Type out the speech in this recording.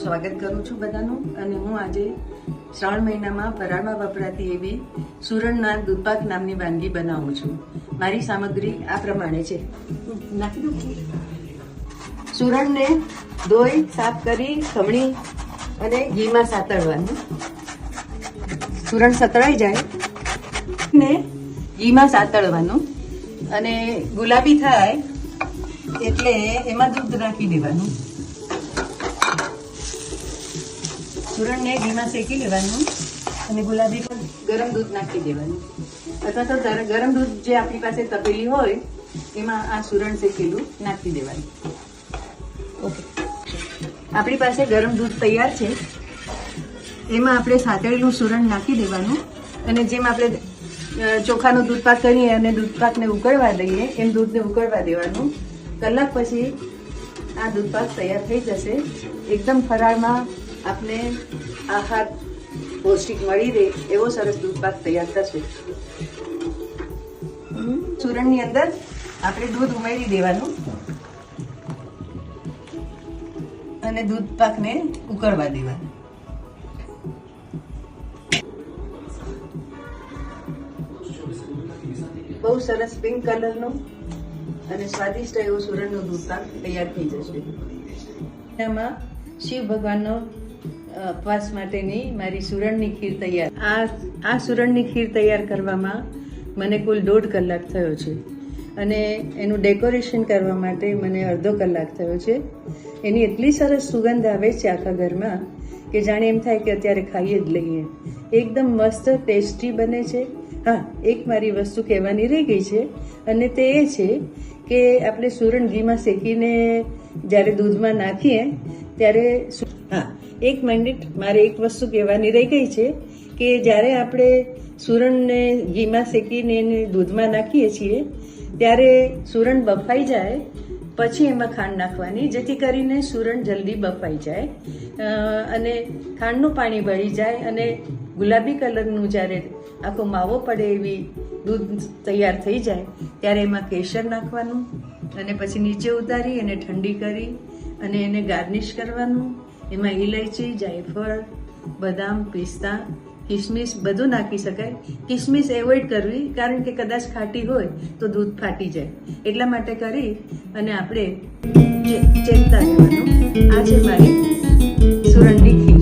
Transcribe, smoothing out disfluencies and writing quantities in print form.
સ્વાગત કરું છું બધાનું. અને હું આજે શ્રાવણ મહિનામાં ફરાળમાં વપરાતી એવી સુરણના દૂધપાક નામની વાનગી બનાવું છું. મારી સામગ્રી આ પ્રમાણે છે. નાખી દઉં. સુરણને ધોઈ સાફ કરી ખમણી અને ઘીમાં સાતળવાનું. સુરણ સતળાઈ જાય ને ઘીમાં સાતળવાનું અને ગુલાબી થાય એટલે એમાં દૂધ નાખી દેવાનું. સુરણને ઘીમાં શેકી લેવાનું અને ગુલાબી પર ગરમ દૂધ નાખી દેવાનું, અથવા તો ગરમ દૂધ જે આપણી પાસે તપેલી હોય એમાં આ સુરણ શેકેલું નાખી દેવાનું. ઓકે, આપણી પાસે ગરમ દૂધ તૈયાર છે. એમાં આપણે સાતળેલું સુરણ નાખી દેવાનું અને જેમ આપણે ચોખાનો દૂધપાક કરીએ અને દૂધપાકને ઉકળવા દઈએ એમ દૂધને ઉકળવા દેવાનું. કલાક પછી આ દૂધપાક તૈયાર થઈ જશે. એકદમ ફરાળમાં આપને આહાર પૌષ્ટિક મળી રહે એવો સરસ દૂધપાક તૈયાર થશે. સુરણની અંદર આપણે દૂધ ઉમેરી દેવાનું અને દૂધપાકને ઉકળવા દેવાનું. બહુ સરસ પિંક કલરનો અને સ્વાદિષ્ટ એવો સુરણનો દૂધપાક તૈયાર થઈ જશે. એમાં શિવ ભગવાનનો ઉપવાસ માટેની મારી સુરણની ખીર તૈયાર. આ સુરણની ખીર તૈયાર કરવામાં મને કુલ 1.5 કલાક થયો છે અને એનું ડેકોરેશન કરવા માટે મને અડધો કલાક થયો છે. એની એટલી સરસ સુગંધ આવે છે આખા ઘરમાં કે જાણે એમ થાય કે અત્યારે ખાઈ જ લઈએ. એકદમ મસ્ત ટેસ્ટી બને છે. હા, એક મારી વસ્તુ કહેવાની રહી ગઈ છે અને તે એ છે કે આપણે સુરણ ઘીમાં શેકીને જ્યારે દૂધમાં નાખીએ ત્યારે એક મિનિટ, મારે એક વસ્તુ કહેવાની રહી ગઈ છે કે જ્યારે આપણે સુરણને ઘીમાં શેકીને એને દૂધમાં નાખીએ છીએ ત્યારે સુરણ બફાઈ જાય પછી એમાં ખાંડ નાખવાની, જેથી કરીને સુરણ જલ્દી બફાઈ જાય અને ખાંડનું પાણી બળી જાય અને ગુલાબી કલરનું જ્યારે આખો માવો પડે એવી દૂધ તૈયાર થઈ જાય ત્યારે એમાં કેસર નાખવાનું અને પછી નીચે ઉતારી અને ઠંડી કરી અને એને ગાર્નિશ કરવાનું. એમાં ઇલાયચી, જાયફળ, બદામ, પિસ્તા, કિસમિસ બધું નાખી શકાય. કિસમિસ એવોઇડ કરવી કારણ કે કદાચ ખાટી હોય તો દૂધ ફાટી જાય, એટલા માટે કરી અને આપણે ચેતતા રહેવાનું. આ છે મારી સુરણની ખીર.